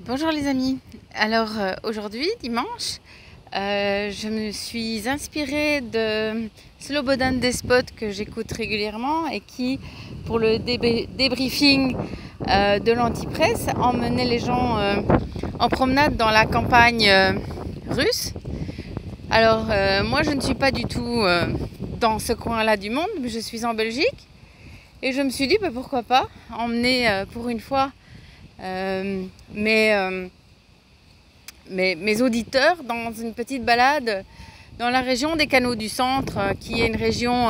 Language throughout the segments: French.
Bonjour les amis. Alors aujourd'hui, dimanche, je me suis inspirée de Slobodan Despot que j'écoute régulièrement et qui, pour le débriefing de l'Antipresse, emmenait les gens en promenade dans la campagne russe. Alors moi je ne suis pas du tout dans ce coin-là du monde, mais je suis en Belgique et je me suis dit pourquoi pas emmener pour une fois mes auditeurs dans une petite balade dans la région des Canaux du Centre, qui est une région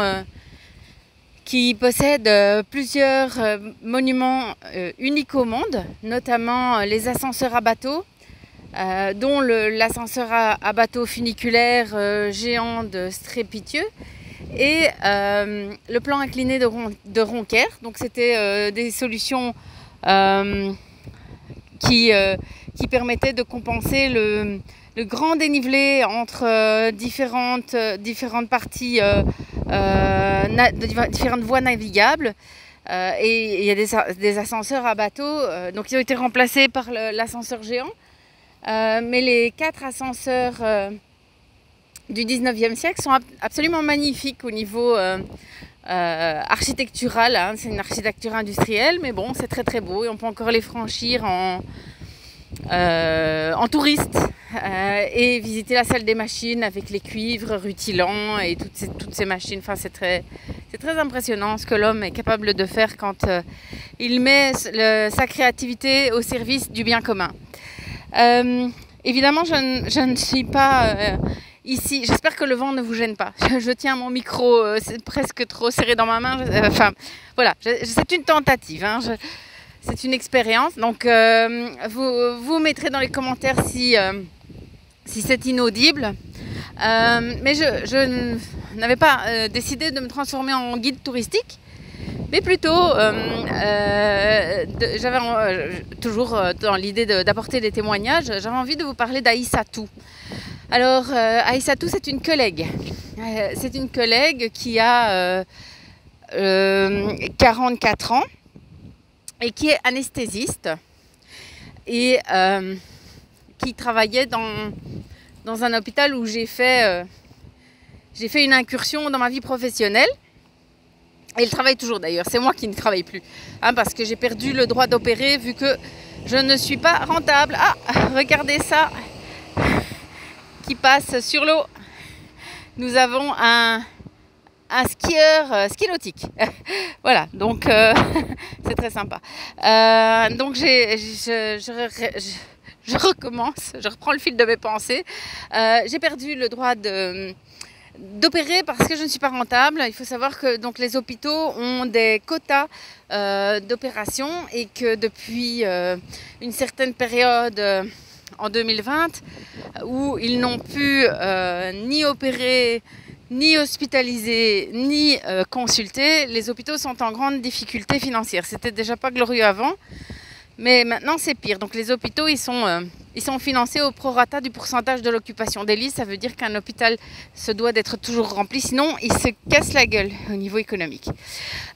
qui possède plusieurs monuments uniques au monde, notamment les ascenseurs à bateau, dont l'ascenseur à bateau funiculaire géant de Strépitieux et le plan incliné de Roncaire. Donc c'était des solutions qui permettait de compenser le grand dénivelé entre différentes parties, différentes voies navigables. Et il y a des ascenseurs à bateau, donc ils ont été remplacés par l'ascenseur géant. Mais les 4 ascenseurs du 19e siècle sont absolument magnifiques au niveau architectural, hein. C'est une architecture industrielle, mais bon, c'est très très beau et on peut encore les franchir en touriste et visiter la salle des machines avec les cuivres rutilants et toutes ces machines. Enfin, c'est très impressionnant ce que l'homme est capable de faire quand il met sa créativité au service du bien commun. Évidemment, je ne suis pas ici. J'espère que le vent ne vous gêne pas. Je tiens mon micro c'est presque trop serré dans ma main. Enfin, voilà, c'est une tentative. Hein. C'est une expérience. Donc, vous mettrez dans les commentaires si c'est inaudible. Mais je n'avais pas décidé de me transformer en guide touristique. Mais plutôt, j'avais toujours dans l'idée d'apporter des témoignages, j'avais envie de vous parler d'Aïssatou. Alors, Aïssatou, c'est une collègue. C'est une collègue qui a 44 ans et qui est anesthésiste et qui travaillait dans un hôpital où j'ai fait une incursion dans ma vie professionnelle. Et il travaille toujours d'ailleurs, c'est moi qui ne travaille plus, hein, parce que j'ai perdu le droit d'opérer vu que je ne suis pas rentable. Ah, regardez ça qui passe sur l'eau. Nous avons un skieur ski nautique. Voilà, donc c'est très sympa. Donc je recommence, je reprends le fil de mes pensées. J'ai perdu le droit d'opérer parce que je ne suis pas rentable. Il faut savoir que donc, les hôpitaux ont des quotas d'opération et que depuis une certaine période en 2020 où ils n'ont pu ni opérer, ni hospitaliser, ni consulter, les hôpitaux sont en grande difficulté financière. C'était déjà pas glorieux avant, mais maintenant c'est pire. Donc les hôpitaux, ils sont financés au prorata du pourcentage de l'occupation des lits. Ça veut dire qu'un hôpital se doit d'être toujours rempli, sinon il se casse la gueule au niveau économique.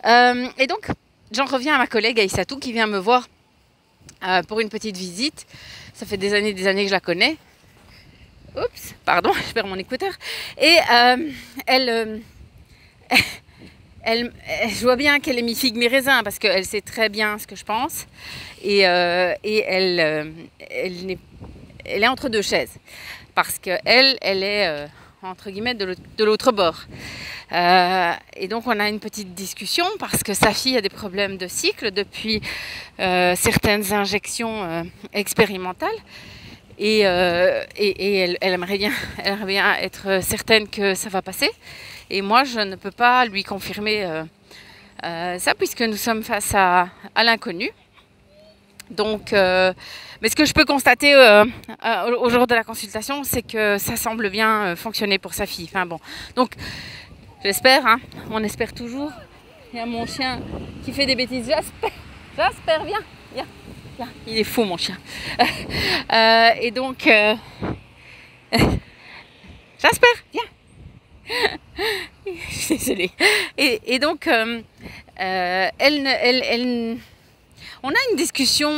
Et donc, j'en reviens à ma collègue Aïssatou qui vient me voir pour une petite visite. Ça fait des années que je la connais. Oups, pardon, je perds mon écouteur. Et je vois bien qu'elle est mi-figue, mi-raisin parce qu'elle sait très bien ce que je pense. Et elle est entre deux chaises. Parce qu'elle est, entre guillemets, de l'autre bord. Et donc, on a une petite discussion parce que sa fille a des problèmes de cycle depuis certaines injections expérimentales. Et elle aimerait bien être certaine que ça va passer. Et moi, je ne peux pas lui confirmer ça puisque nous sommes face à l'inconnu. Donc, mais ce que je peux constater au jour de la consultation, c'est que ça semble bien fonctionner pour sa fille. Enfin bon, donc j'espère, hein, on espère toujours. Il y a mon chien qui fait des bêtises. J'espère, viens. Il est fou mon chien. Et donc, j'espère, viens. Je suis désolée. Et donc, on a une discussion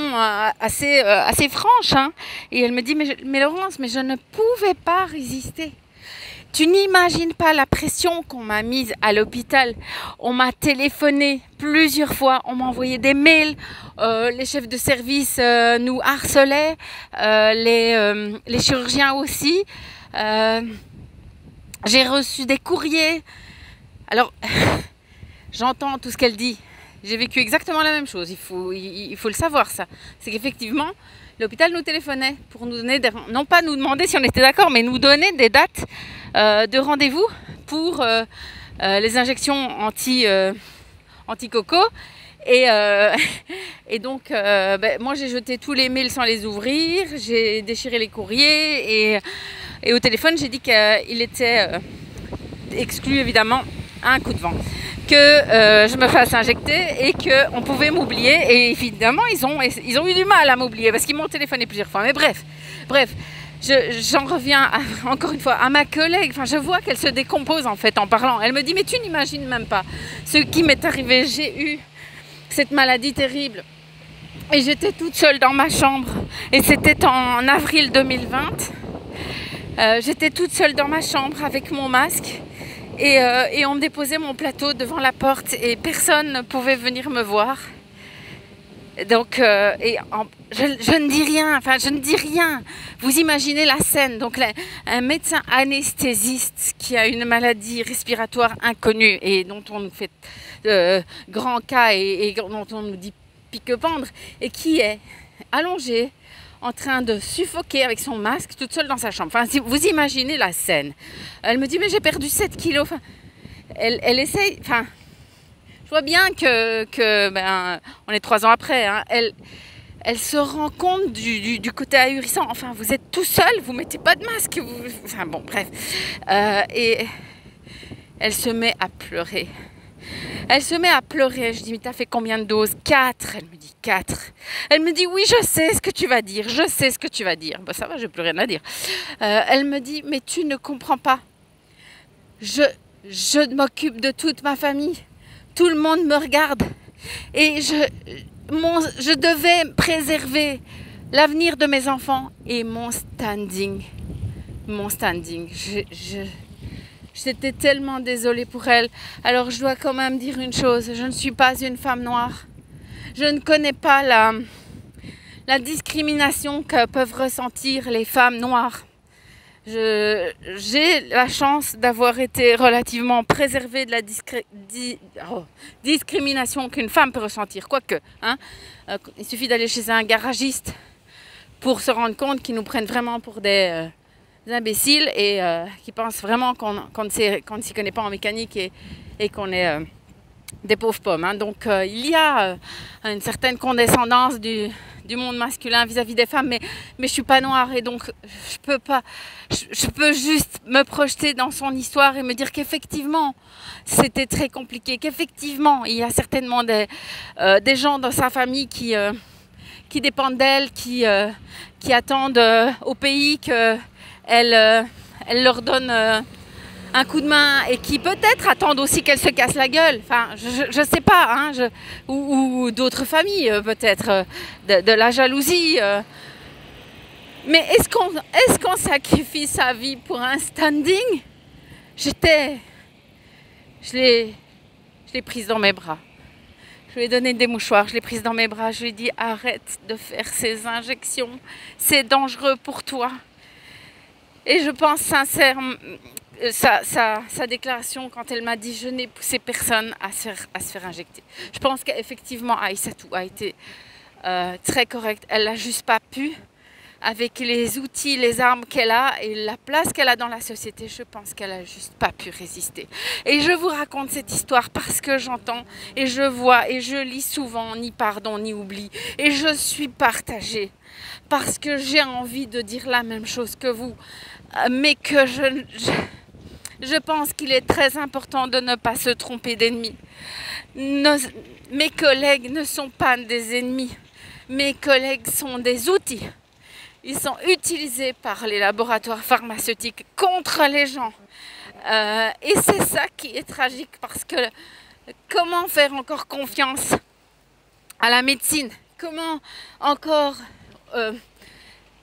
assez franche, hein, et elle me dit, mais Laurence, mais je ne pouvais pas résister. Tu n'imagines pas la pression qu'on m'a mise à l'hôpital. On m'a téléphoné plusieurs fois, on m'a envoyé des mails, les chefs de service nous harcelaient, les chirurgiens aussi. J'ai reçu des courriers. Alors, j'entends tout ce qu'elle dit. J'ai vécu exactement la même chose. Il faut le savoir, ça. C'est qu'effectivement, l'hôpital nous téléphonait pour nous donner, non pas nous demander si on était d'accord, mais nous donner des dates de rendez-vous pour les injections anti-coco. Et donc, moi, j'ai jeté tous les mails sans les ouvrir. J'ai déchiré les courriers. Et au téléphone, j'ai dit qu'il était exclu, évidemment, un coup de vent. Que je me fasse injecter et qu'on pouvait m'oublier. Et évidemment, ils ont eu du mal à m'oublier parce qu'ils m'ont téléphoné plusieurs fois. Mais bref, j'en reviens encore une fois à ma collègue. Enfin, je vois qu'elle se décompose en fait en parlant. Elle me dit, mais tu n'imagines même pas ce qui m'est arrivé. J'ai eu cette maladie terrible et j'étais toute seule dans ma chambre. Et c'était en avril 2020. J'étais toute seule dans ma chambre avec mon masque. Et on me déposait mon plateau devant la porte et personne ne pouvait venir me voir. Donc, je ne dis rien, enfin je ne dis rien. Vous imaginez la scène. Donc un médecin anesthésiste qui a une maladie respiratoire inconnue et dont on nous fait grand cas et dont on nous dit pique-pendre et qui est allongé en train de suffoquer avec son masque toute seule dans sa chambre. Enfin, si vous imaginez la scène. Elle me dit, mais j'ai perdu 7 kilos. Enfin, elle essaye... Enfin, je vois bien que on est 3 ans après. Hein, elle se rend compte du côté ahurissant. Enfin, vous êtes tout seul, vous mettez pas de masque. Enfin, bon, bref. Et elle se met à pleurer. Elle se met à pleurer. Je dis, mais t'as fait combien de doses? 4. Elle me dit 4. Elle me dit, oui, je sais ce que tu vas dire. Je sais ce que tu vas dire. Bon, ça va, je n'ai plus rien à dire. Elle me dit, mais tu ne comprends pas. Je m'occupe de toute ma famille. Tout le monde me regarde. Et je devais préserver l'avenir de mes enfants et mon standing. Mon standing. J'étais tellement désolée pour elle. Alors je dois quand même dire une chose. Je ne suis pas une femme noire. Je ne connais pas la discrimination que peuvent ressentir les femmes noires. J'ai la chance d'avoir été relativement préservée de la discrimination qu'une femme peut ressentir. Quoique, hein, il suffit d'aller chez un garagiste pour se rendre compte qu'ils nous prennent vraiment pour des imbéciles et qui pensent vraiment qu'on ne s'y connaît pas en mécanique et qu'on est des pauvres pommes. Hein. Donc il y a une certaine condescendance du monde masculin vis-à-vis des femmes, mais je ne suis pas noire et donc je peux juste me projeter dans son histoire et me dire qu'effectivement c'était très compliqué, qu'effectivement il y a certainement des gens dans sa famille qui dépendent d'elle, qui attendent au pays qu'elle leur donne un coup de main et qui peut-être attendent aussi qu'elle se casse la gueule. Enfin, je sais pas, hein, ou d'autres familles peut-être, de la jalousie. Mais est-ce qu'on sacrifie sa vie pour un standing? Je l'ai prise dans mes bras. Je lui ai donné des mouchoirs, je l'ai prise dans mes bras. Je lui ai dit, arrête de faire ces injections, c'est dangereux pour toi. Et je pense sincèrement, sa déclaration quand elle m'a dit je n'ai poussé personne à se faire injecter. Je pense qu'effectivement Aïssatou a été très correcte. Elle n'a juste pas pu, avec les outils, les armes qu'elle a et la place qu'elle a dans la société, je pense qu'elle n'a juste pas pu résister. Et je vous raconte cette histoire parce que j'entends et je vois et je lis souvent ni pardon ni oubli. Et je suis partagée parce que j'ai envie de dire la même chose que vous. Mais que je pense qu'il est très important de ne pas se tromper d'ennemis. Mes collègues ne sont pas des ennemis. Mes collègues sont des outils. Ils sont utilisés par les laboratoires pharmaceutiques contre les gens. Et c'est ça qui est tragique parce que comment faire encore confiance à la médecine comment encore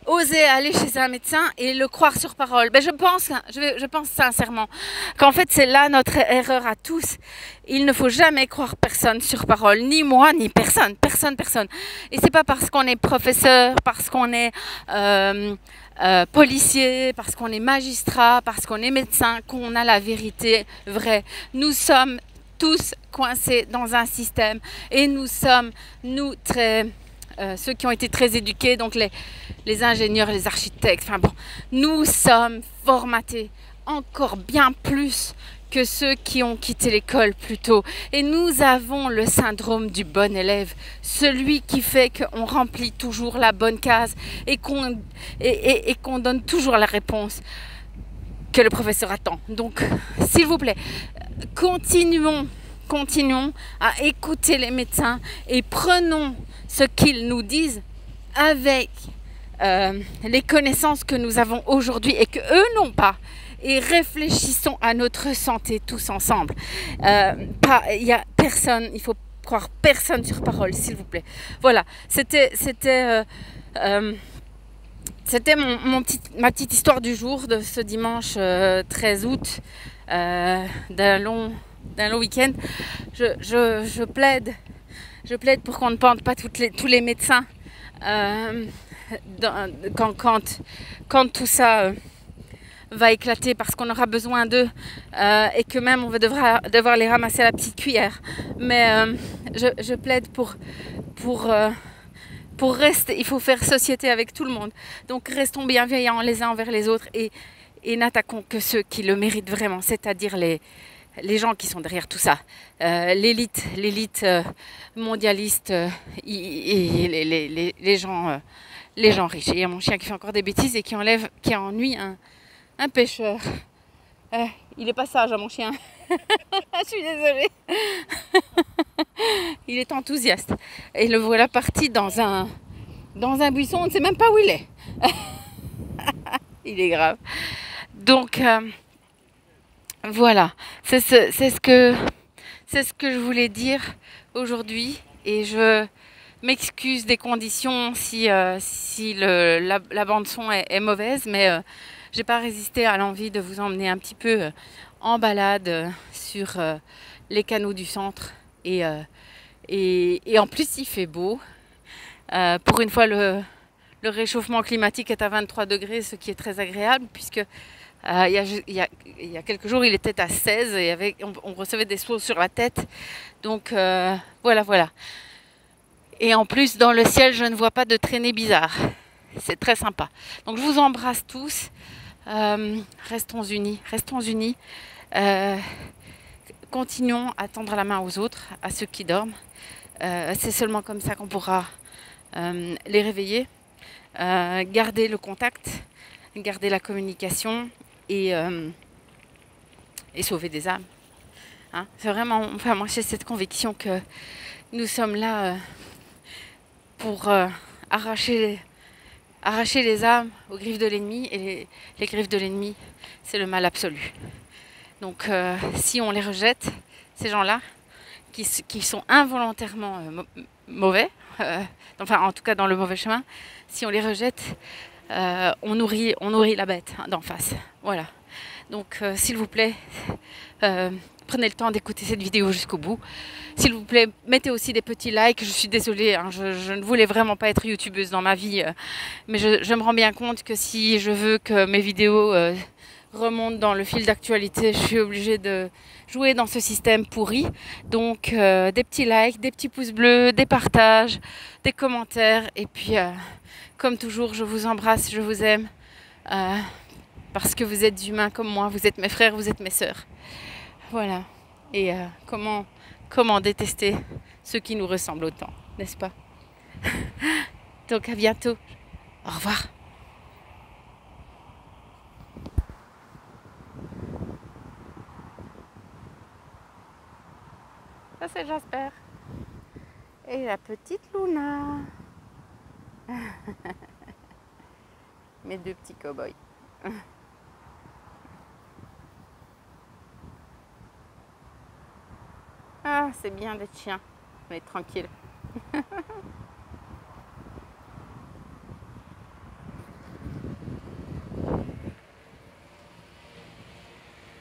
oser aller chez un médecin et le croire sur parole? Ben je pense sincèrement qu'en fait c'est là notre erreur à tous. Il ne faut jamais croire personne sur parole, ni moi, ni personne, personne. Et c'est pas parce qu'on est professeur, parce qu'on est policier, parce qu'on est magistrat, parce qu'on est médecin, qu'on a la vérité vraie. Nous sommes tous coincés dans un système et nous sommes, nous, très... ceux qui ont été très éduqués, donc les ingénieurs, les architectes, enfin bon, nous sommes formatés encore bien plus que ceux qui ont quitté l'école plus tôt. Et nous avons le syndrome du bon élève, celui qui fait qu'on remplit toujours la bonne case et qu'on donne toujours la réponse que le professeur attend. Donc, s'il vous plaît, continuons à écouter les médecins et prenons ce qu'ils nous disent avec les connaissances que nous avons aujourd'hui et qu'eux n'ont pas. Et réfléchissons à notre santé tous ensemble. Il y a personne, il faut croire personne sur parole, s'il vous plaît. Voilà, c'était ma petite histoire du jour de ce dimanche 13 août d'un long week-end. Je plaide pour qu'on ne pende pas tous les médecins quand tout ça va éclater, parce qu'on aura besoin d'eux et que même on va devoir les ramasser à la petite cuillère. Mais je plaide pour rester. Il faut faire société avec tout le monde. Donc restons bienveillants les uns envers les autres et n'attaquons que ceux qui le méritent vraiment, c'est-à-dire les gens qui sont derrière tout ça, l'élite mondialiste et les gens riches. Et il y a mon chien qui fait encore des bêtises et qui ennuie un pêcheur. Il est pas sage, mon chien. Je suis désolée. Il est enthousiaste. Et le voilà parti dans un buisson, on ne sait même pas où il est. Il est grave. Donc voilà, c'est ce que je voulais dire aujourd'hui, et je m'excuse des conditions si la bande son est mauvaise, mais j'ai pas résisté à l'envie de vous emmener un petit peu en balade sur les canaux du centre, et en plus il fait beau. Pour une fois le réchauffement climatique est à 23 degrés, ce qui est très agréable, puisque il y a quelques jours, il était à 16 et on recevait des sauts sur la tête. Donc voilà. Et en plus, dans le ciel, je ne vois pas de traînées bizarres. C'est très sympa. Donc je vous embrasse tous. Restons unis. Continuons à tendre la main aux autres, à ceux qui dorment. C'est seulement comme ça qu'on pourra les réveiller. Garder le contact, garder la communication et sauver des âmes. Hein, c'est vraiment, enfin moi j'ai cette conviction que nous sommes là pour arracher les âmes aux griffes de l'ennemi, et les griffes de l'ennemi, c'est le mal absolu. Donc si on les rejette, ces gens-là, qui sont involontairement mauvais, enfin en tout cas dans le mauvais chemin, si on les rejette, on nourrit la bête d'en face. Voilà. Donc s'il vous plaît, prenez le temps d'écouter cette vidéo jusqu'au bout. S'il vous plaît, mettez aussi des petits likes. Je suis désolée, hein, je ne voulais vraiment pas être youtubeuse dans ma vie, mais je me rends bien compte que si je veux que mes vidéos remontent dans le fil d'actualité, je suis obligée de jouer dans ce système pourri. Donc des petits likes, des petits pouces bleus, des partages, des commentaires, et puis comme toujours, je vous embrasse, je vous aime, parce que vous êtes humains comme moi, vous êtes mes frères, vous êtes mes sœurs. Voilà. Et comment détester ceux qui nous ressemblent autant, n'est-ce pas? Donc à bientôt. Au revoir. Ça c'est Jasper. Et la petite Luna. Mes deux petits cow-boys. Ah, c'est bien d'être chien, mais tranquille.